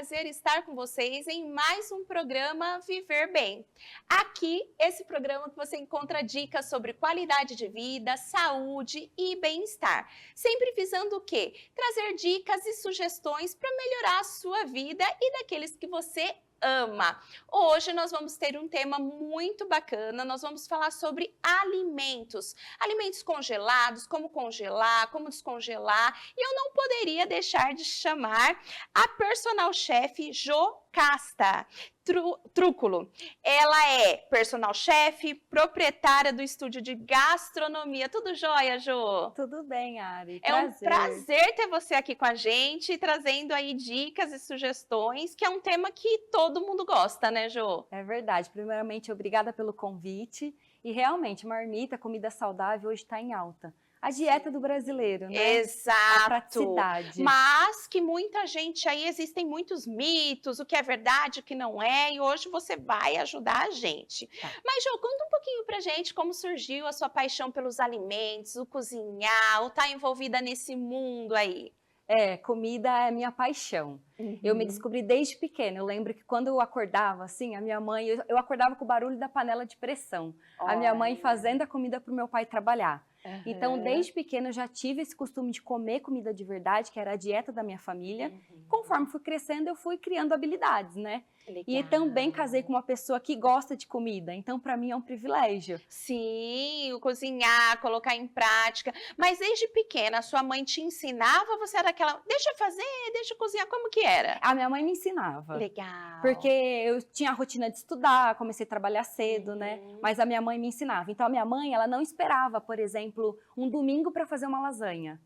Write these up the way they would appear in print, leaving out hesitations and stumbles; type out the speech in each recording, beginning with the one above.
prazer estar com vocês em mais um programa Viver Bem. Aqui, esse programa que você encontra dicas sobre qualidade de vida, saúde e bem-estar. Sempre visando o quê? Trazer dicas e sugestões para melhorar a sua vida e daqueles que você ama. Hoje nós vamos ter um tema muito bacana, nós vamos falar sobre alimentos. Alimentos congelados, como congelar, como descongelar. E eu não poderia deixar de chamar a personal chef Jocasta Trúculo. Ela é personal chef, proprietária do estúdio de gastronomia. Tudo jóia, Jô? Tudo bem, Ari. É um prazer ter você aqui com a gente, trazendo aí dicas e sugestões, que é um tema que todo mundo gosta, né, Jô? É verdade. Primeiramente, obrigada pelo convite. E realmente, marmita, comida saudável hoje está em alta. A dieta do brasileiro, né? Exato. A praticidade. Mas que muita gente aí, existem muitos mitos, o que é verdade, o que não é, e hoje você vai ajudar a gente. Tá. Mas, Jô, conta um pouquinho pra gente como surgiu a sua paixão pelos alimentos, o cozinhar, o estar envolvida nesse mundo aí. Comida é minha paixão. Eu me descobri desde pequena. Eu lembro que quando eu acordava, assim, a minha mãe... Eu acordava com o barulho da panela de pressão. A minha mãe fazendo a comida para o meu pai trabalhar. Então, desde pequena, eu já tive esse costume de comer comida de verdade, que era a dieta da minha família. Conforme fui crescendo, eu fui criando habilidades, né? Legal. E também casei com uma pessoa que gosta de comida. Então, para mim, é um privilégio. Sim, o cozinhar, colocar em prática. Mas desde pequena, a sua mãe te ensinava? Você era aquela, deixa eu fazer, deixa eu cozinhar, como que era? A minha mãe me ensinava. Legal. Porque eu tinha a rotina de estudar, comecei a trabalhar cedo, né? Mas a minha mãe me ensinava. Então, a minha mãe, ela não esperava, por exemplo, um domingo para fazer uma lasanha.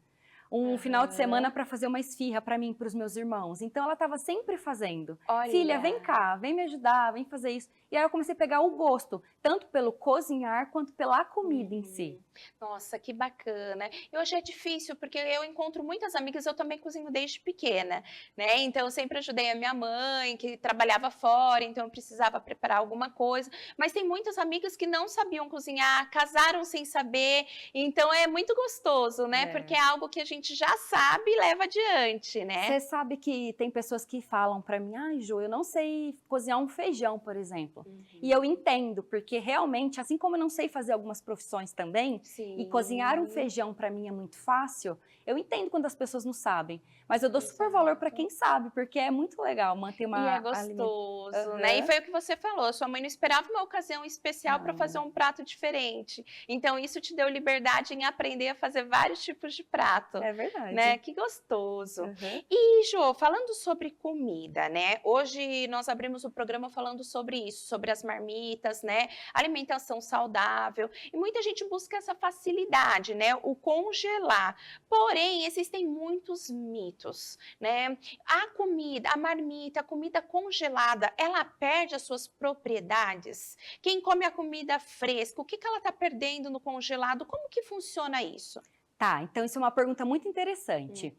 Um final de semana para fazer uma esfirra para mim e para os meus irmãos. Então, ela estava sempre fazendo. Olha. Filha, vem cá, vem me ajudar, vem fazer isso. E aí eu comecei a pegar o gosto, tanto pelo cozinhar quanto pela comida em si. Nossa, que bacana. E hoje é difícil, porque eu encontro muitas amigas, eu também cozinho desde pequena, né? Então, eu sempre ajudei a minha mãe, que trabalhava fora, então eu precisava preparar alguma coisa. Mas tem muitas amigas que não sabiam cozinhar, casaram sem saber, então é muito gostoso, né? Porque é algo que a gente já sabe e leva adiante, né? Você sabe que tem pessoas que falam pra mim, ai, Jô, eu não sei cozinhar um feijão, por exemplo. E eu entendo, porque realmente, assim como eu não sei fazer algumas profissões também, Sim. e cozinhar um feijão pra mim é muito fácil, eu entendo quando as pessoas não sabem. Mas eu dou super valor pra quem sabe, porque é muito legal manter uma... E é gostoso, né? E foi o que você falou, sua mãe não esperava uma ocasião especial para fazer um prato diferente. Então, isso te deu liberdade em aprender a fazer vários tipos de prato. É verdade. Né? Que gostoso. E, Jô, falando sobre comida, né? Hoje nós abrimos o programa falando sobre isso, sobre as marmitas, né? Alimentação saudável. E muita gente busca essa facilidade, né? O congelar. Porém, existem muitos mitos, né? A comida, a marmita, a comida congelada, ela perde as suas propriedades? Quem come a comida fresca, o que ela está perdendo no congelado? Como que funciona isso? Tá, então isso é uma pergunta muito interessante.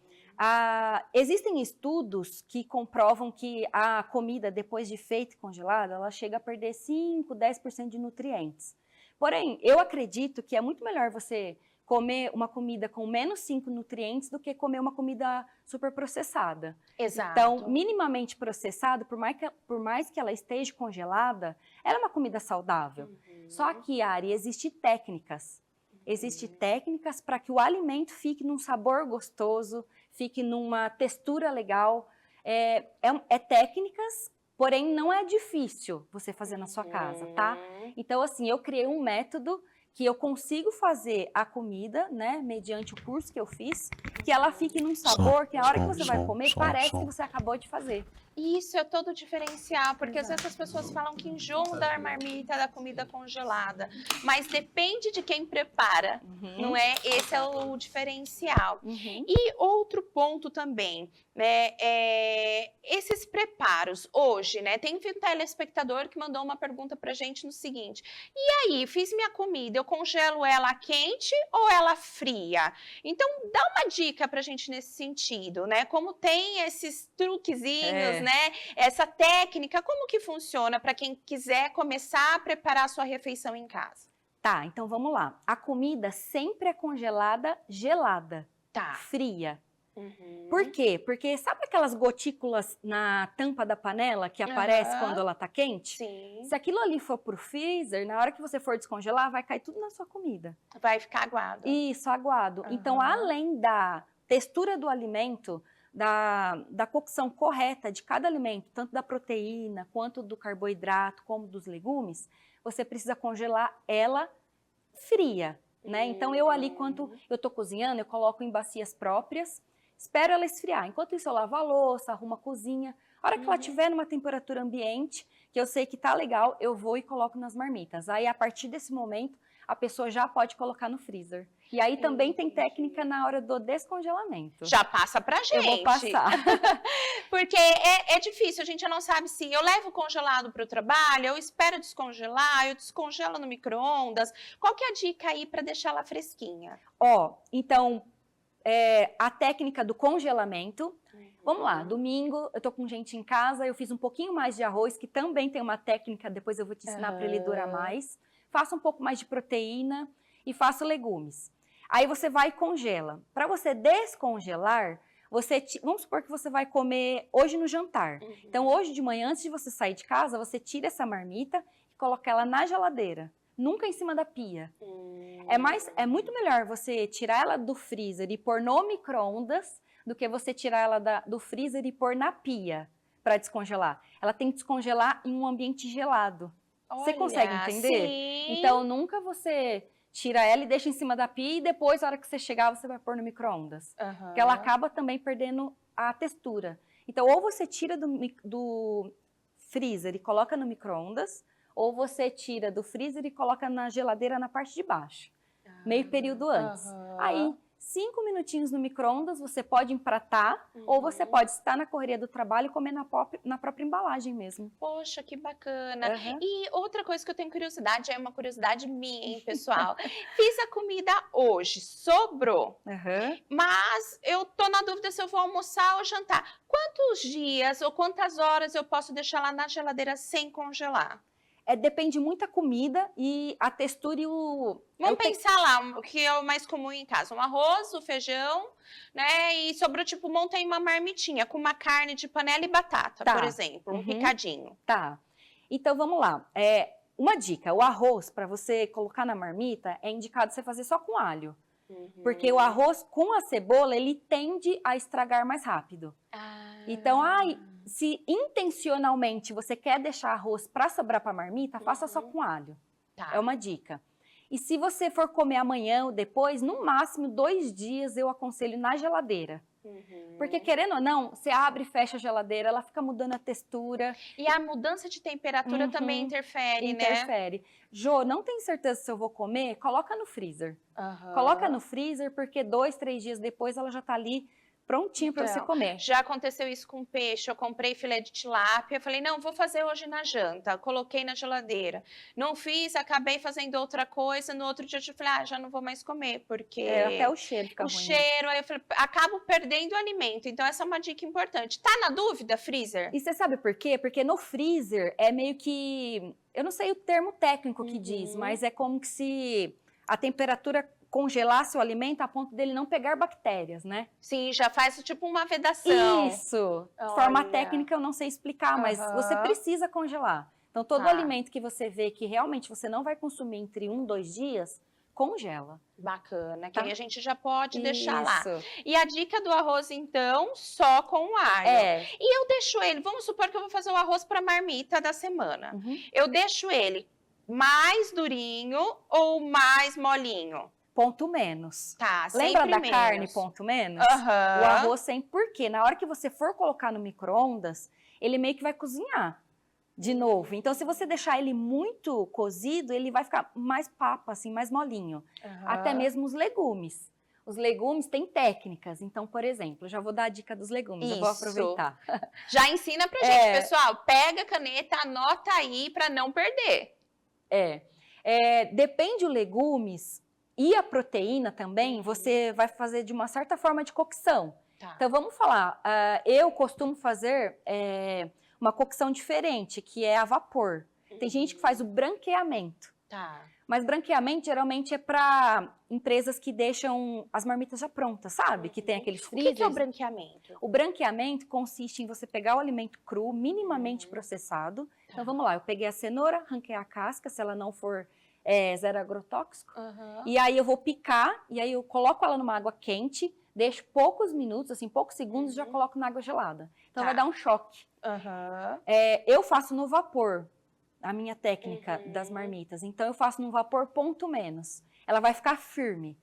Existem estudos que comprovam que a comida, depois de feita e congelada, ela chega a perder 5, 10% de nutrientes. Porém, eu acredito que é muito melhor você comer uma comida com menos 5 nutrientes do que comer uma comida super processada. Exato. Então, minimamente processada, por mais que ela esteja congelada, ela é uma comida saudável. Só que, Ari, existem técnicas. Existem técnicas para que o alimento fique num sabor gostoso, fique numa textura legal. Técnicas, porém não é difícil você fazer na sua casa, tá? Então, assim, eu criei um método que eu consigo fazer a comida, né, mediante o curso que eu fiz, que ela fique num sabor que a hora que você vai comer, parece que você acabou de fazer. Isso é todo diferencial, porque às vezes as pessoas falam que enjoam da marmita, da comida congelada, mas depende de quem prepara, não é? Esse é o diferencial. E outro ponto também, né, esses preparos hoje, né, tem um telespectador que mandou uma pergunta pra gente no seguinte, e aí, fiz minha comida, eu congelo ela quente ou ela fria? Então, dá uma dica pra gente nesse sentido, né, como tem esses truquezinhos, né? Essa técnica, como que funciona para quem quiser começar a preparar a sua refeição em casa? Tá, então vamos lá. A comida sempre é congelada gelada, fria. Por quê? Porque sabe aquelas gotículas na tampa da panela que aparece quando ela tá quente? Sim. Se aquilo ali for pro freezer, na hora que você for descongelar, vai cair tudo na sua comida. Vai ficar aguado. Isso, aguado. Então, além da textura do alimento, da cocção correta de cada alimento, tanto da proteína, quanto do carboidrato, como dos legumes, você precisa congelar ela fria, né? Então, eu ali, quando eu tô cozinhando, eu coloco em bacias próprias, espero ela esfriar. Enquanto isso, eu lavo a louça, arrumo a cozinha. A hora que ela estiver numa temperatura ambiente, que eu sei que tá legal, eu vou e coloco nas marmitas. Aí, a partir desse momento, a pessoa já pode colocar no freezer. E aí também tem técnica na hora do descongelamento. Já passa pra gente. Eu vou passar. Porque é difícil, a gente não sabe se eu levo congelado para o trabalho, eu espero descongelar, eu descongelo no micro-ondas. Qual que é a dica aí para deixar ela fresquinha? Então, a técnica do congelamento. Vamos lá, domingo eu tô com gente em casa, eu fiz um pouquinho mais de arroz, que também tem uma técnica, depois eu vou te ensinar para ele durar mais. Faça um pouco mais de proteína e faça legumes. Aí você vai e congela. Para você descongelar, vamos supor que você vai comer hoje no jantar. Então, hoje de manhã, antes de você sair de casa, você tira essa marmita e coloca ela na geladeira. Nunca em cima da pia. É muito melhor você tirar ela do freezer e pôr no micro-ondas do que você tirar ela do freezer e pôr na pia para descongelar. Ela tem que descongelar em um ambiente gelado. Você consegue entender? Sim. Então, nunca você tira ela e deixa em cima da pia e depois, na hora que você chegar, você vai pôr no micro-ondas. Porque ela acaba também perdendo a textura. Então, ou você tira do freezer e coloca no micro-ondas, ou você tira do freezer e coloca na geladeira na parte de baixo. Meio período antes. Aí, 5 minutinhos no micro-ondas, você pode empratar, ou você pode estar na correria do trabalho e comer na própria embalagem mesmo. Poxa, que bacana. E outra coisa que eu tenho curiosidade, é uma curiosidade minha, hein, pessoal? Fiz a comida hoje, sobrou, mas eu tô na dúvida se eu vou almoçar ou jantar. Quantos dias ou quantas horas eu posso deixar lá na geladeira sem congelar? Depende muito da comida e a textura e o... Vamos pensar lá, o que é o mais comum em casa. Um arroz, o feijão, né? E sobrou, tipo, montei uma marmitinha com uma carne de panela e batata, por exemplo. Um picadinho. Tá. Então, vamos lá. Uma dica, o arroz, para você colocar na marmita, é indicado você fazer só com alho. Porque o arroz com a cebola, ele tende a estragar mais rápido. Então, se intencionalmente você quer deixar arroz para sobrar para marmita, faça só com alho. É uma dica. E se você for comer amanhã ou depois, no máximo 2 dias eu aconselho na geladeira. Porque, querendo ou não, você abre e fecha a geladeira, ela fica mudando a textura. E a mudança de temperatura também interfere, né? Interfere. Jô, não tenho certeza se eu vou comer? Coloca no freezer. Coloca no freezer, porque 2, 3 dias depois ela já tá ali prontinho para você comer. Já aconteceu isso com peixe, eu comprei filé de tilápia, falei, não, vou fazer hoje na janta, coloquei na geladeira. Não fiz, acabei fazendo outra coisa, no outro dia eu falei, já não vou mais comer, porque... até o cheiro fica ruim. O cheiro, aí eu falei, acabo perdendo o alimento, então essa é uma dica importante. Tá na dúvida, freezer? E você sabe por quê? Porque no freezer é meio que... Eu não sei o termo técnico que diz, mas é como que se a temperatura congelasse o alimento a ponto dele não pegar bactérias, né? Sim, já faz tipo uma vedação. Isso! De forma técnica eu não sei explicar, mas você precisa congelar. Então, todo alimento que você vê que realmente você não vai consumir entre 1, 2 dias, congela. Bacana, que aí a gente já pode deixar lá. E a dica do arroz, então, só com o alho. E eu deixo ele, vamos supor que eu vou fazer o arroz para marmita da semana. Eu deixo ele mais durinho ou mais molinho? Ponto menos. Tá, lembra da menos. Carne, ponto menos? O arroz sempre. Por quê? Na hora que você for colocar no micro-ondas, ele meio que vai cozinhar de novo. Então, se você deixar ele muito cozido, ele vai ficar mais papa, assim, mais molinho. Até mesmo os legumes. Os legumes têm técnicas. Então, por exemplo, já vou dar a dica dos legumes. Eu vou aproveitar. Já ensina pra gente, pessoal. Pega a caneta, anota aí pra não perder. Depende os legumes e a proteína também, você vai fazer de uma certa forma de cocção. Então, vamos falar. Eu costumo fazer uma cocção diferente, que é a vapor. Tem gente que faz o branqueamento. Tá. Mas branqueamento geralmente é para empresas que deixam as marmitas já prontas, sabe? Que tem aqueles O freezers. que é o branqueamento? O branqueamento consiste em você pegar o alimento cru, minimamente processado. Então vamos lá, eu peguei a cenoura, arranquei a casca, se ela não for zero agrotóxico. E aí eu vou picar, e aí eu coloco ela numa água quente, deixo poucos minutos, assim, poucos segundos, e já coloco na água gelada. Então vai dar um choque. Eu faço no vapor, a minha técnica das marmitas. Então eu faço no vapor ponto menos. Ela vai ficar firme.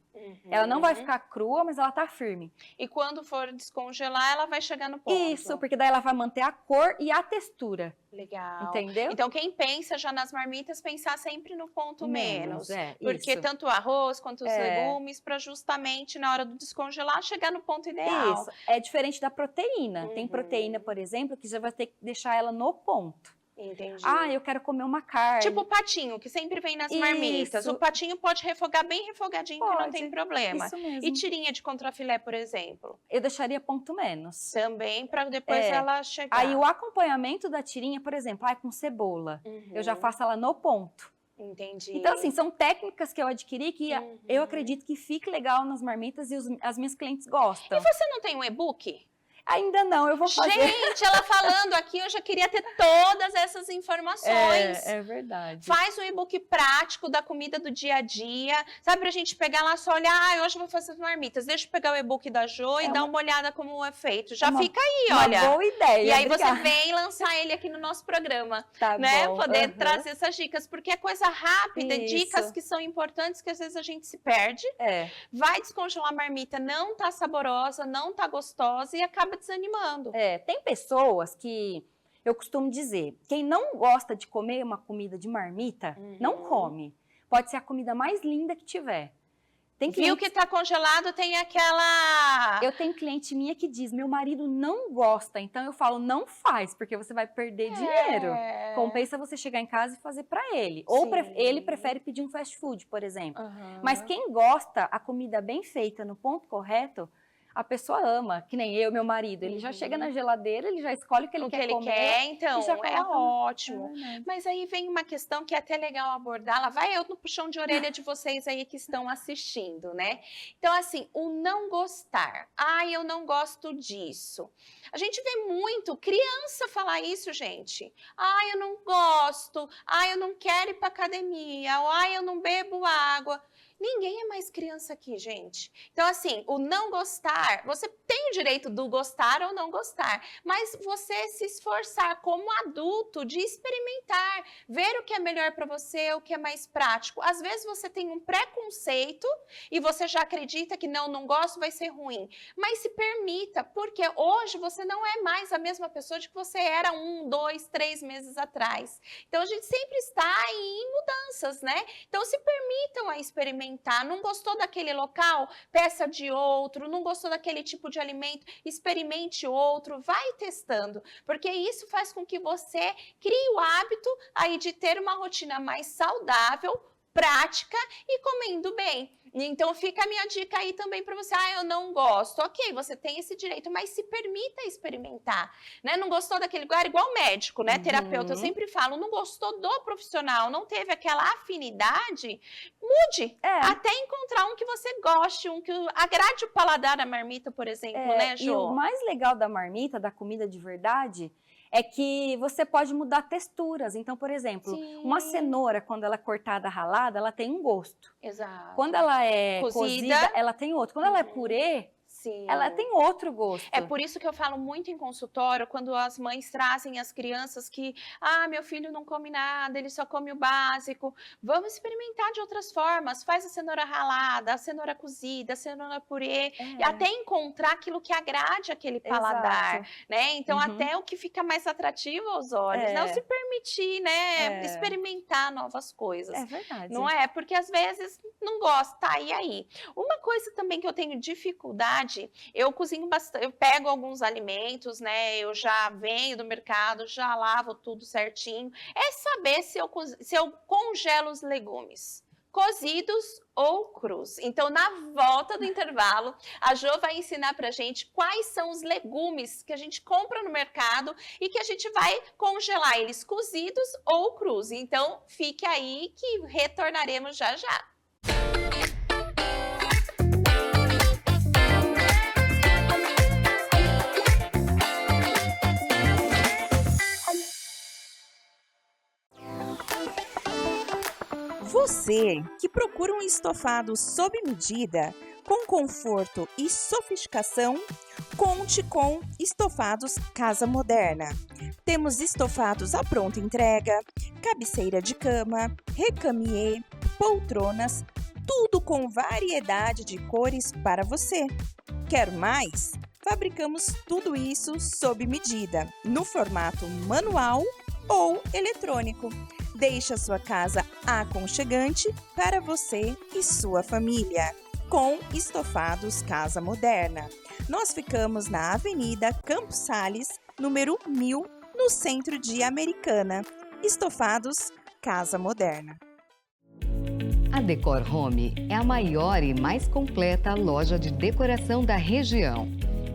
Ela não vai ficar crua, mas ela tá firme. E quando for descongelar, ela vai chegar no ponto. Isso, porque daí ela vai manter a cor e a textura. Legal. Entendeu? Então, quem pensa já nas marmitas, pensar sempre no ponto menos. Porque isso. tanto o arroz quanto os legumes, para justamente na hora do descongelar, chegar no ponto ideal. Isso. É diferente da proteína. Tem proteína, por exemplo, que já vai ter que deixar ela no ponto. Entendi. Ah, eu quero comer uma carne. Tipo o patinho, que sempre vem nas marmitas. O patinho pode refogar bem refogadinho, que não tem problema. Isso mesmo. E tirinha de contrafilé, por exemplo? Eu deixaria ponto menos. Também, para depois ela chegar. Aí o acompanhamento da tirinha, por exemplo, com cebola. Eu já faço ela no ponto. Entendi. Então, assim, são técnicas que eu adquiri que eu acredito que fique legal nas marmitas e as minhas clientes gostam. E você não tem um e-book? Ainda não, eu vou fazer. Gente, ela falando aqui, eu já queria ter todas essas informações. É verdade. Faz um e-book prático da comida do dia a dia, sabe, pra gente pegar lá só olhar, hoje eu vou fazer as marmitas, deixa eu pegar o e-book da Jo e dar uma olhada como é feito. Já fica aí, olha. Uma boa ideia. E aí você vem lançar ele aqui no nosso programa, né? Bom. Poder trazer essas dicas, porque é coisa rápida, dicas que são importantes, que às vezes a gente se perde. Vai descongelar a marmita, não tá saborosa, não tá gostosa e acaba desanimando. Tem pessoas que, eu costumo dizer, quem não gosta de comer uma comida de marmita, não come. Pode ser a comida mais linda que tiver. Viu que tá congelado, tem aquela... Eu tenho cliente minha que diz, meu marido não gosta, então eu falo, não faz, porque você vai perder dinheiro. Compensa você chegar em casa e fazer pra ele. Ou ele prefere pedir um fast food, por exemplo. Mas quem gosta, a comida bem feita, no ponto correto, a pessoa ama, que nem eu, meu marido. Ele já chega na geladeira, ele já escolhe o que ele quer comer. Então, é ótimo. Mas aí vem uma questão que é até legal abordar. Lá vai eu no puxão de orelha de vocês aí que estão assistindo, né? Então, assim, o não gostar. Ai, eu não gosto disso. A gente vê muito criança falar isso, gente. Ai, eu não gosto. Ai, eu não quero ir pra academia. Ai, eu não bebo água. Ninguém é mais criança aqui, gente. Então, assim, o não gostar, você tem o direito do gostar ou não gostar, mas você se esforçar como adulto de experimentar, ver o que é melhor para você, o que é mais prático. Às vezes você tem um preconceito e você já acredita que não gosto, vai ser ruim. Mas se permita, porque hoje você não é mais a mesma pessoa de que você era 1, 2, 3 meses atrás. Então, a gente sempre está em mudanças, né? Então, se permitam a experimentar. Não gostou daquele local? Peça de outro. Não gostou daquele tipo de alimento? Experimente outro. Vai testando, porque isso faz com que você crie o hábito aí de ter uma rotina mais saudável, prática e comendo bem. Então fica a minha dica aí também para você. Eu não gosto. Ok, você tem esse direito, mas se permita experimentar, né? Não gostou daquele lugar, igual médico, né? Terapeuta, eu sempre falo, não gostou do profissional, não teve aquela afinidade, mude. Até encontrar um que você goste, um que agrade o paladar da marmita, por exemplo, né, Jo? E o mais legal da marmita, da comida de verdade, é que você pode mudar texturas. Então, por exemplo, uma cenoura, quando ela é cortada, ralada, ela tem um gosto. Exato. Quando ela é cozida, ela tem outro. Quando ela é purê, ela tem outro gosto. É por isso que eu falo muito em consultório, quando as mães trazem as crianças que, meu filho não come nada, ele só come o básico. Vamos experimentar de outras formas. Faz a cenoura ralada, a cenoura cozida, a cenoura purê, e até encontrar aquilo que agrade aquele paladar, né? Então, até o que fica mais atrativo aos olhos, não se permitir, né? Experimentar novas coisas. É verdade. Não é? Porque às vezes não gosta, e aí? Uma coisa também que eu tenho dificuldade, eu cozinho bastante, eu pego alguns alimentos, né? Eu já venho do mercado, já lavo tudo certinho. É saber se eu congelo os legumes. cozidos ou crus. Então, na volta do intervalo, a Jo vai ensinar pra gente quais são os legumes que a gente compra no mercado e que a gente vai congelar eles cozidos ou crus. Então, fique aí que retornaremos já já. Você que procura um estofado sob medida, com conforto e sofisticação, conte com Estofados Casa Moderna. Temos estofados à pronta entrega, cabeceira de cama, recamier, poltronas, tudo com variedade de cores para você. Quer mais? Fabricamos tudo isso sob medida, no formato manual ou eletrônico. Deixe a sua casa aconchegante para você e sua família, com Estofados Casa Moderna. Nós ficamos na Avenida Campos Sales, número 1000, no centro de Americana. Estofados Casa Moderna. A Decor Home é a maior e mais completa loja de decoração da região.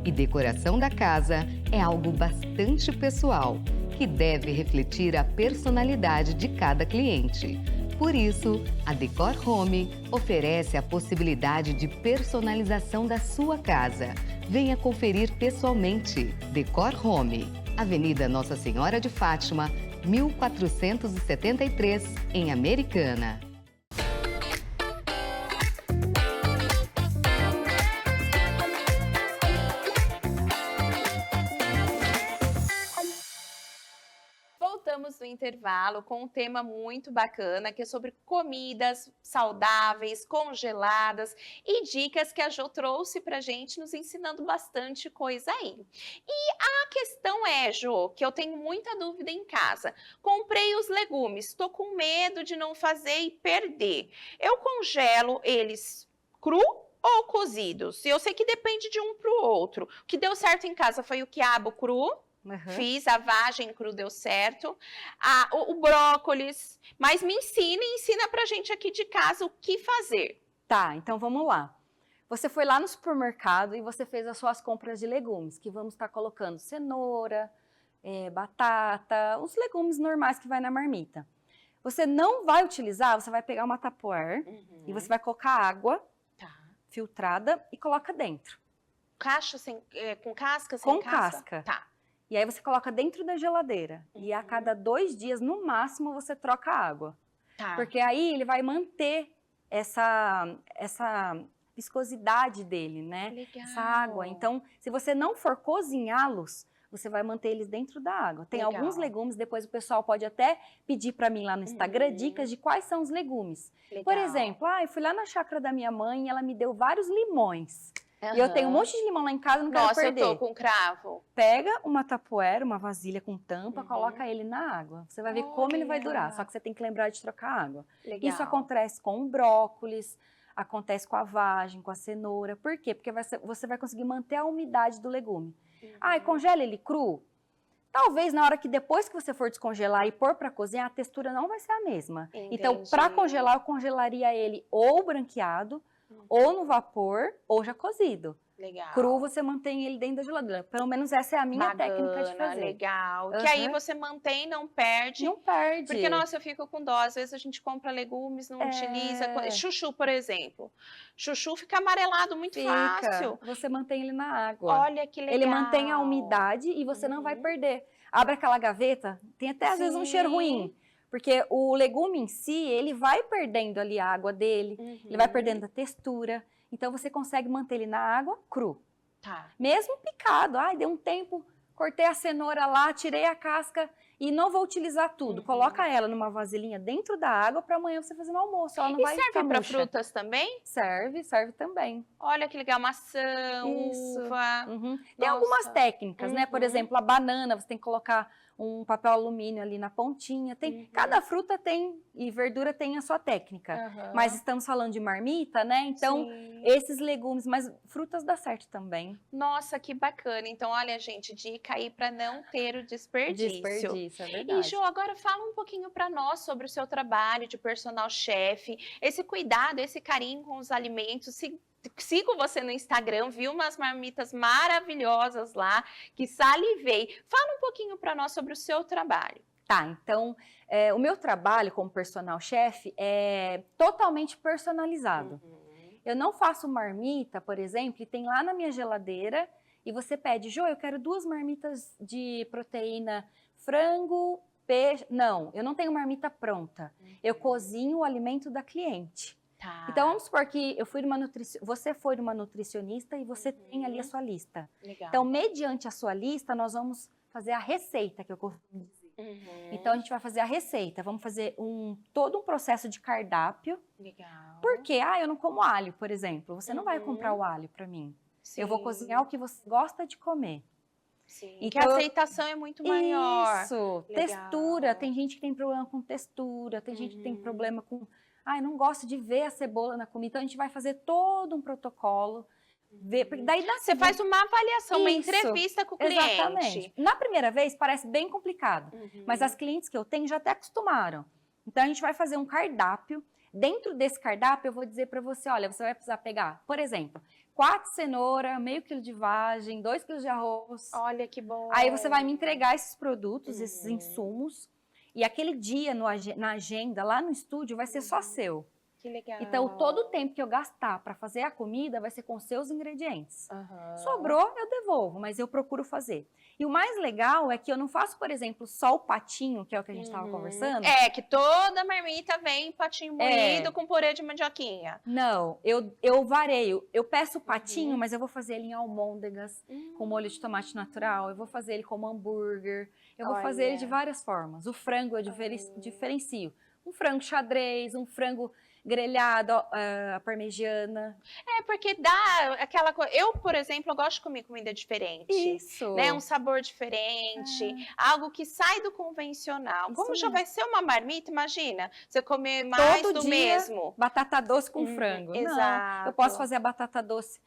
E decoração da casa é algo bastante pessoal, que deve refletir a personalidade de cada cliente. Por isso, a Decor Home oferece a possibilidade de personalização da sua casa. Venha conferir pessoalmente. Decor Home, Avenida Nossa Senhora de Fátima, 1473, em Americana. Voltamos do intervalo com um tema muito bacana, que é sobre comidas saudáveis, congeladas e dicas que a Jo trouxe pra gente, nos ensinando bastante coisa aí. E a questão é, Jo, que eu tenho muita dúvida em casa. Comprei os legumes, tô com medo de não fazer e perder. Eu congelo eles cru ou cozidos? Eu sei que depende de um pro outro. O que deu certo em casa foi o quiabo cru. Fiz a vagem cru, deu certo. O brócolis. Mas me ensina pra gente aqui de casa o que fazer. Tá, então vamos lá. Você foi lá no supermercado e você fez as suas compras de legumes, que vamos estar colocando cenoura, batata, os legumes normais que vai na marmita. Você não vai utilizar, você vai pegar uma Tupperware e você vai colocar água filtrada e coloca dentro. Caixa com casca? Sem com casca. Tá. E aí você coloca dentro da geladeira. E a cada 2 dias, no máximo, você troca a água. Tá. Porque aí ele vai manter essa viscosidade dele, né? Legal. Essa água. Então, se você não for cozinhá-los, você vai manter eles dentro da água. Tem Legal. alguns legumes, depois o pessoal pode até pedir para mim lá no Instagram dicas de quais são os legumes. Legal. Por exemplo, eu fui lá na chácara da minha mãe e ela me deu vários limões. E eu tenho um monte de limão lá em casa, não quero perder. Nossa, eu tô com cravo. Pega uma Tupperware, uma vasilha com tampa, coloca ele na água. Você vai ver como ele vai durar, só que você tem que lembrar de trocar a água. Legal. Isso acontece com o brócolis, acontece com a vagem, com a cenoura. Por quê? Porque você vai conseguir manter a umidade do legume. E congela ele cru? Talvez na hora que depois que você for descongelar e pôr para cozinhar, a textura não vai ser a mesma. Entendi. Então, para congelar, eu congelaria ele ou branqueado, ou no vapor, ou já cozido. Legal. Cru, você mantém ele dentro da geladeira. Pelo menos essa é a minha técnica de fazer. Legal. Que aí você mantém, não perde. Não perde. Porque, nossa, eu fico com dó. Às vezes a gente compra legumes, não utiliza. Chuchu, por exemplo. Chuchu fica amarelado muito fácil. Você mantém ele na água. Olha que legal. Ele mantém a umidade e você não vai perder. Abre aquela gaveta, tem até às vezes um cheiro ruim. Porque o legume em si, ele vai perdendo ali a água dele, ele vai perdendo a textura. Então, você consegue manter ele na água cru. Tá. Mesmo picado. Deu um tempo, cortei a cenoura lá, tirei a casca e não vou utilizar tudo. Coloca ela numa vasilhinha dentro da água para amanhã você fazer no almoço. Ela não vai ficar serve para murcha. frutas também? Serve também. Olha que legal, maçã, uva. Tem algumas técnicas, né? Por exemplo, a banana, você tem que colocar um papel alumínio ali na pontinha. Cada fruta tem e verdura tem a sua técnica. Mas estamos falando de marmita, né? Então, esses legumes, mas frutas dá certo também. Nossa, que bacana. Então, olha, gente, dica aí para não ter o desperdício. Desperdício, é verdade. E, Jo, agora fala um pouquinho para nós sobre o seu trabalho de personal chef, esse cuidado, esse carinho com os alimentos. Sigo você no Instagram, vi umas marmitas maravilhosas lá, que salivei. Fala um pouquinho para nós sobre o seu trabalho. Tá, então, o meu trabalho como personal chef é totalmente personalizado. Eu não faço marmita, por exemplo, e tem lá na minha geladeira, e você pede, Jo, eu quero 2 marmitas de proteína, frango, peixe. Não, eu não tenho marmita pronta. Eu cozinho o alimento da cliente. Tá. Então, vamos supor que você foi uma nutricionista e você tem ali a sua lista. Legal. Então, mediante a sua lista, nós vamos fazer a receita, que eu costumo dizer. Então, a gente vai fazer a receita. Vamos fazer todo um processo de cardápio. Legal. Porque, eu não como alho, por exemplo. Você não vai comprar o alho para mim. Sim. Eu vou cozinhar o que você gosta de comer. Sim. Então, que a aceitação é muito maior. Isso. Legal. Textura. Tem gente que tem problema com textura. Tem gente que tem problema com... não gosto de ver a cebola na comida. Então, a gente vai fazer todo um protocolo. Daí Você faz uma avaliação, uma entrevista com o cliente. Exatamente. Na primeira vez, parece bem complicado. Mas as clientes que eu tenho já até acostumaram. Então, a gente vai fazer um cardápio. Dentro desse cardápio, eu vou dizer para você, olha, você vai precisar pegar, por exemplo, 4 cenouras, meio quilo de vagem, 2 quilos de arroz. Olha que bom. Aí você vai me entregar esses produtos, esses insumos. E aquele dia na agenda, lá no estúdio, vai ser só seu. Que legal. Então, todo o tempo que eu gastar para fazer a comida vai ser com seus ingredientes. Sobrou, eu devolvo, mas eu procuro fazer. E o mais legal é que eu não faço, por exemplo, só o patinho, que é o que a gente estava conversando. Que toda marmita vem patinho moído com purê de mandioquinha. Não, eu vareio. Eu peço o patinho, mas eu vou fazer ele em almôndegas, com molho de tomate natural. Eu vou fazer ele como hambúrguer. Eu vou fazer ele de várias formas. O frango eu diferencio. Um frango xadrez, um frango grelhado, a parmegiana. Porque dá aquela coisa. Eu, por exemplo, eu gosto de comer comida diferente. Isso. Né? Um sabor diferente, algo que sai do convencional. Como já vai ser uma marmita, imagina, você comer mais todo do dia, mesmo. Batata doce com frango. Exato. Não, eu posso fazer a batata doce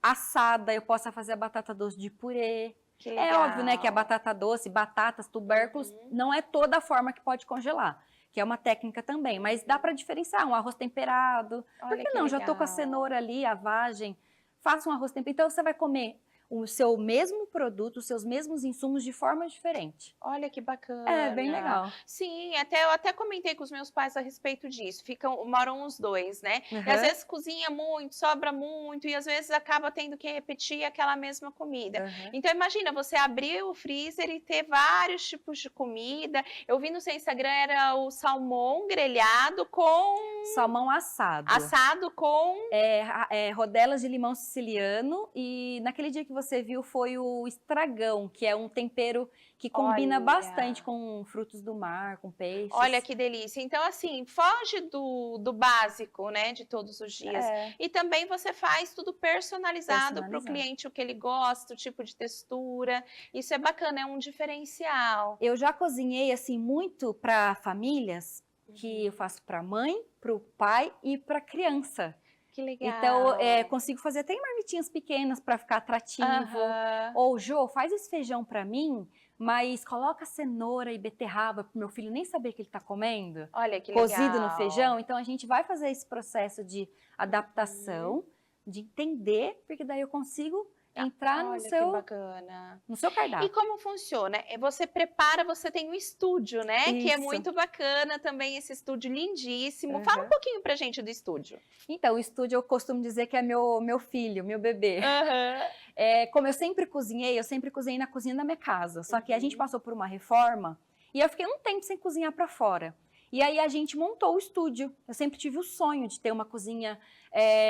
assada, eu posso fazer a batata doce de purê. Que É legal. óbvio, né, que a batata doce, batatas, tubérculos, não é toda a forma que pode congelar. Que é uma técnica também, mas dá para diferenciar um arroz temperado. Olha Por que que não? Já tô com a legal. cenoura ali, a vagem. Faça um arroz temperado. Então você vai comer o seu mesmo produto, os seus mesmos insumos de forma diferente. Olha que bacana. É bem legal. Sim, eu até comentei com os meus pais a respeito disso. Moram os dois, né? E às vezes cozinha muito, sobra muito, e às vezes acaba tendo que repetir aquela mesma comida. Então imagina, você abrir o freezer e ter vários tipos de comida. Eu vi no seu Instagram, era o salmão grelhado com... Salmão assado. Assado com... rodelas de limão siciliano, e naquele dia que você viu foi o estragão, que é um tempero que combina bastante com frutos do mar, com peixes. Olha que delícia. Então, assim, foge do básico, né, de todos os dias. E também você faz tudo personalizado para o cliente, o que ele gosta, o tipo de textura. Isso é bacana, é um diferencial. Eu já cozinhei, assim, muito para famílias, que eu faço para mãe, para o pai e para criança. Que legal. Então, consigo fazer até marmitinhas pequenas para ficar atrativo. Ou, Jo, faz esse feijão para mim, mas coloca cenoura e beterraba para o meu filho nem saber que ele está comendo. Olha que legal. Cozido no feijão. Então, a gente vai fazer esse processo de adaptação, de entender, porque daí eu consigo entrar no seu cardápio. E como funciona? Você prepara, você tem um estúdio, né? Isso. Que é muito bacana também, esse estúdio lindíssimo. Fala um pouquinho pra gente do estúdio. Então, o estúdio eu costumo dizer que é meu filho, meu bebê. Como eu sempre cozinhei na cozinha da minha casa. Só que a gente passou por uma reforma e eu fiquei um tempo sem cozinhar pra fora. E aí a gente montou o estúdio. Eu sempre tive o sonho de ter uma cozinha,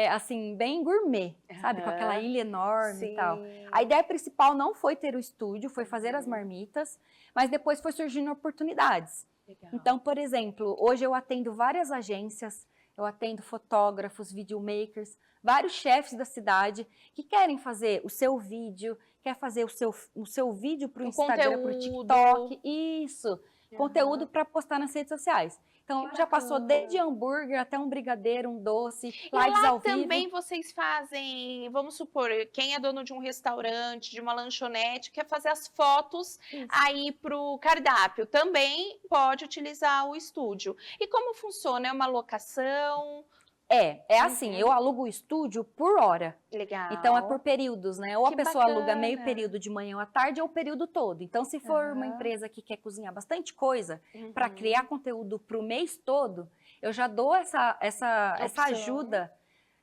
assim, bem gourmet, sabe? Com aquela ilha enorme e tal. A ideia principal não foi ter o estúdio, foi fazer as marmitas, mas depois foi surgindo oportunidades. Legal. Então, por exemplo, hoje eu atendo várias agências, eu atendo fotógrafos, videomakers, vários chefes da cidade que querem fazer o seu vídeo, quer fazer o seu vídeo para o Instagram, para o TikTok, isso, conteúdo para postar nas redes sociais. Então, já passou desde hambúrguer até um brigadeiro, um doce, lives ao vivo. E lá também vocês fazem, vamos supor, quem é dono de um restaurante, de uma lanchonete, quer fazer as fotos aí pro cardápio, também pode utilizar o estúdio. E como funciona? É uma locação? É assim, eu alugo o estúdio por hora. Legal. Então é por períodos, né? Ou a pessoa bacana. aluga meio período de manhã ou à tarde ou o período todo. Então, se for uma empresa que quer cozinhar bastante coisa para criar conteúdo para o mês todo, eu já dou essa ajuda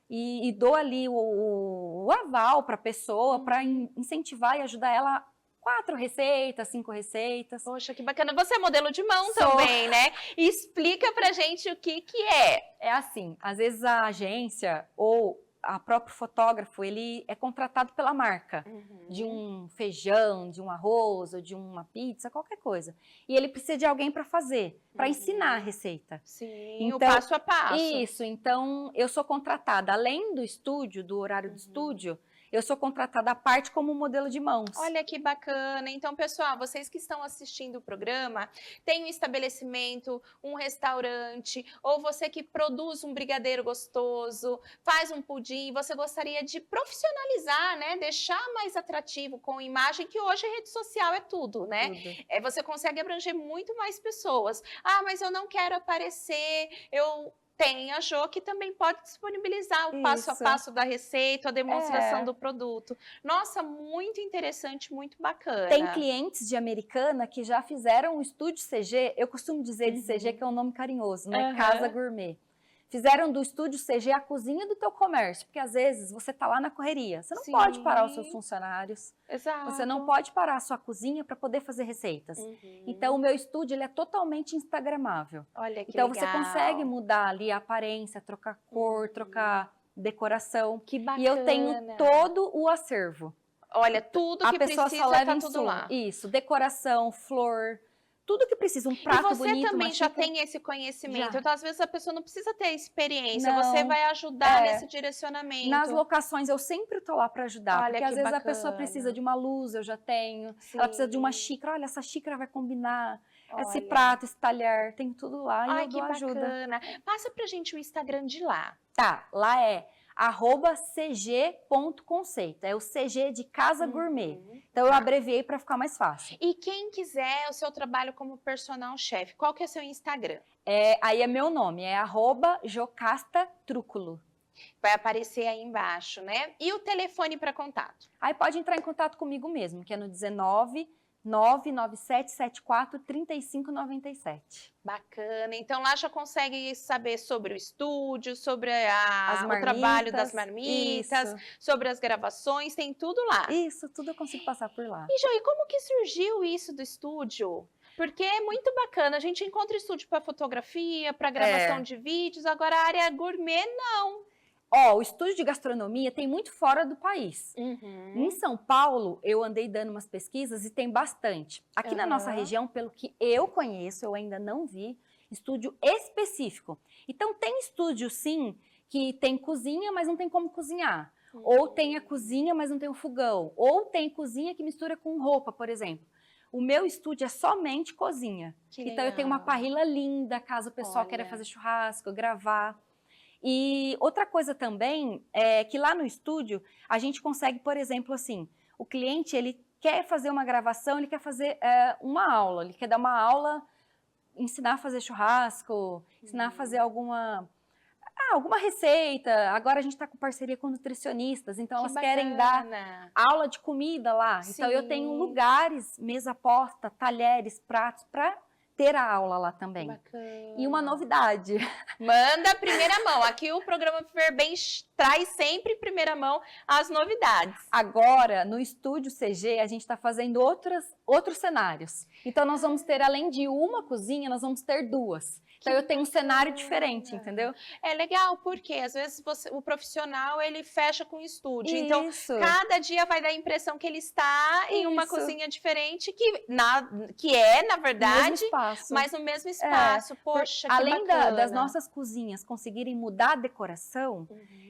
e dou ali o aval para a pessoa, para incentivar e ajudar ela 4 receitas, 5 receitas. Poxa, que bacana. Você é modelo de mão Sou. também, né? Explica pra gente o que é. É assim, às vezes a agência ou a próprio fotógrafo, ele é contratado pela marca, de um feijão, de um arroz, ou de uma pizza, qualquer coisa. E ele precisa de alguém para fazer, para ensinar a receita. Sim, então, o passo a passo. Isso, então eu sou contratada, além do estúdio, do horário do estúdio, eu sou contratada à parte como modelo de mãos. Olha que bacana. Então, pessoal, vocês que estão assistindo o programa, tem um estabelecimento, um restaurante, ou você que produz um brigadeiro gostoso, faz um pudim, você gostaria de profissionalizar, né? Deixar mais atrativo com imagem, que hoje a rede social é tudo, né? Tudo. Você consegue abranger muito mais pessoas. Ah, mas eu não quero aparecer, tem a Jo que também pode disponibilizar o passo a passo da receita, a demonstração do produto. Nossa, muito interessante, muito bacana. Tem clientes de Americana que já fizeram o estúdio CG, eu costumo dizer de CG que é um nome carinhoso, né? Casa Gourmet. Fizeram do estúdio CG a cozinha do teu comércio, porque às vezes você tá lá na correria, você não pode parar os seus funcionários. Exato. Você não pode parar a sua cozinha para poder fazer receitas. Então o meu estúdio ele é totalmente instagramável. Olha que então legal. Você consegue mudar ali a aparência, trocar cor, trocar decoração. Que bacana. E eu tenho todo o acervo. Olha, tudo que precisa tá tudo lá. Isso, decoração, flor, tudo que precisa, um prato bonito. E você também já tem esse conhecimento, então às vezes a pessoa não precisa ter experiência, você vai ajudar nesse direcionamento. Nas locações eu sempre tô lá para ajudar, olha, porque às vezes a pessoa precisa de uma luz, eu já tenho, ela precisa de uma xícara, olha, essa xícara vai combinar, esse prato, esse talher, tem tudo lá e eu dou ajuda. Bacana. Passa pra gente o Instagram de lá. Tá, lá é @cg.conceito, é o CG de Casa Gourmet. Então eu abreviei para ficar mais fácil. E quem quiser o seu trabalho como personal chef, qual que é o seu Instagram? Aí é meu nome, é @jocastatrúculo. Vai aparecer aí embaixo, né? E o telefone para contato? Aí pode entrar em contato comigo mesmo, que é no 19 99774 3597. Bacana. Então lá já consegue saber sobre o estúdio, sobre o trabalho das marmitas, sobre as gravações, tem tudo lá. Isso, tudo eu consigo passar por lá. E Joy, como que surgiu isso do estúdio? Porque é muito bacana, a gente encontra estúdio para fotografia, para gravação de vídeos, agora a área gourmet não. O estúdio de gastronomia tem muito fora do país. Em São Paulo, eu andei dando umas pesquisas e tem bastante. Aqui na nossa região, pelo que eu conheço, eu ainda não vi estúdio específico. Então, tem estúdio, sim, que tem cozinha, mas não tem como cozinhar. Ou tem a cozinha, mas não tem o fogão. Ou tem cozinha que mistura com roupa, por exemplo. O meu estúdio é somente cozinha. Então, eu tenho uma parrilla linda, caso o pessoal queira fazer churrasco, gravar. E outra coisa também é que lá no estúdio a gente consegue, por exemplo, assim, o cliente ele quer fazer uma gravação, ele quer fazer uma aula, ele quer dar uma aula, ensinar a fazer churrasco, ensinar a fazer alguma receita. Agora a gente está com parceria com nutricionistas, então elas querem dar aula de comida lá. Sim. Então eu tenho lugares, mesa posta, talheres, pratos para ter a aula lá também. Bacana. E uma novidade. Manda a primeira mão. Aqui o programa Viver Bem traz sempre em primeira mão as novidades. Agora, no estúdio CG, a gente está fazendo outros cenários. Então, nós vamos ter, além de uma cozinha, nós vamos ter 2. Então eu tenho um cenário diferente, entendeu? É legal, porque às vezes o profissional, ele fecha com o estúdio. Então, Isso. cada dia vai dar a impressão que ele está em uma Isso. cozinha diferente, que é, na No verdade, mesmo espaço. mas no mesmo espaço. Poxa, que Além bacana. das nossas cozinhas conseguirem mudar a decoração,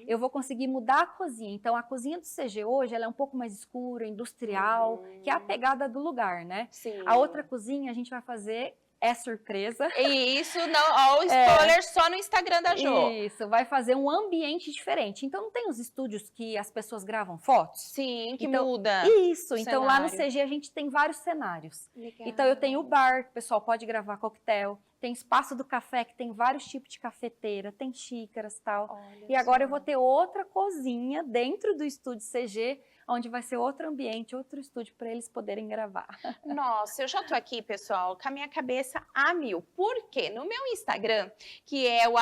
eu vou conseguir mudar a cozinha. Então, a cozinha do CG hoje, ela é um pouco mais escura, industrial, que é a pegada do lugar, né? Sim. A outra cozinha a gente vai fazer, é surpresa. E isso, não, ó, o spoiler só no Instagram da Jo. Isso, vai fazer um ambiente diferente. Então, não tem os estúdios que as pessoas gravam fotos? Sim, que Então, muda. Isso, então lá no cenário. CG a gente tem vários cenários. Legal. Então eu tenho o bar, que o pessoal pode gravar coquetel, tem espaço do café, que tem vários tipos de cafeteira, tem xícaras e tal. Olha E agora só. eu vou ter outra cozinha dentro do estúdio CG, onde vai ser outro ambiente, outro estúdio para eles poderem gravar. Nossa, eu já tô aqui, pessoal, com a minha cabeça a mil. Por quê? No meu Instagram, que é o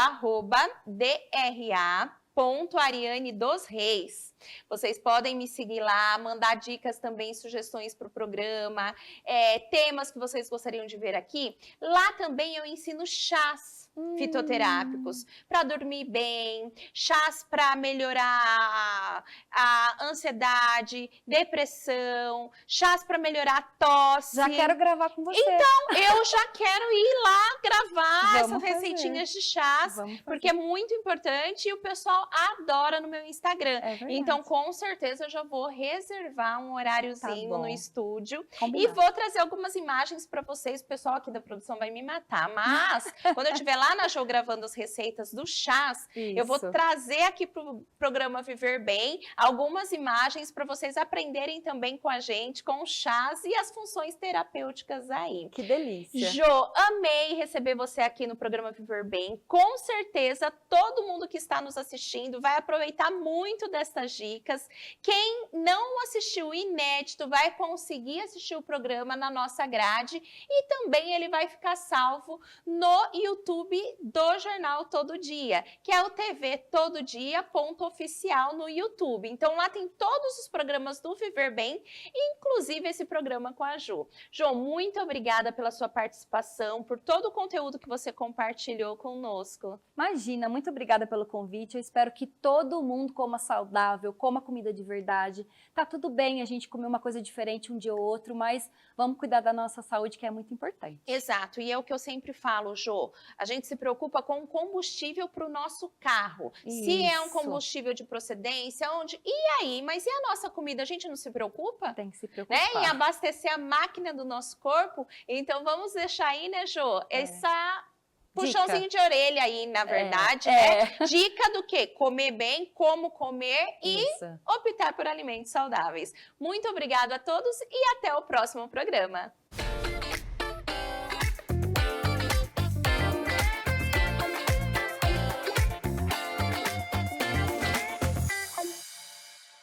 @dra.ariane2Reis, vocês podem me seguir lá, mandar dicas também, sugestões para o programa, temas que vocês gostariam de ver aqui. Lá também eu ensino chás fitoterápicos para dormir bem, chás para melhorar a ansiedade, depressão, chás para melhorar a tosse. Já quero gravar com você. Então, eu já quero ir lá gravar Vamos essas fazer. receitinhas de chás, Vamos fazer. porque é muito importante e o pessoal adora no meu Instagram. É verdade. Então, com certeza, eu já vou reservar um horáriozinho Tá bom. no estúdio e Combinado. vou trazer algumas imagens para vocês. O pessoal aqui da produção vai me matar, mas quando eu estiver lá na show gravando as receitas dos chás, eu vou Isso. trazer aqui para o programa Viver Bem algumas imagens para vocês aprenderem também com a gente, com os chás e as funções terapêuticas aí. Que delícia. Jo, amei receber você aqui no programa Viver Bem. Com certeza, todo mundo que está nos assistindo vai aproveitar muito dessas dicas. Quem não assistiu o inédito vai conseguir assistir o programa na nossa grade e também ele vai ficar salvo no YouTube do Jornal Todo Dia, que é o tvtododia.oficial no YouTube. Então lá tem todos os programas do Viver Bem, inclusive esse programa com a Jo. Jo, muito obrigada pela sua participação, por todo o conteúdo que você compartilhou conosco. Imagina, muito obrigada pelo convite. Eu espero que todo mundo coma saudável, coma comida de verdade. Tá tudo bem a gente comer uma coisa diferente um dia ou outro, mas vamos cuidar da nossa saúde, que é muito importante. Exato, e é o que eu sempre falo, Jo. A gente se preocupa com o combustível para o nosso carro. Se é um Isso. combustível de procedência, onde... E aí? Mas e a nossa comida? A gente não se preocupa? Tem que se preocupar. Né? Em abastecer a máquina do nosso corpo. Então vamos deixar aí, né, Jo? Essa puxãozinho de orelha aí, na verdade, né? Dica do quê? Comer bem, como comer e Isso. optar por alimentos saudáveis. Muito obrigada a todos e até o próximo programa.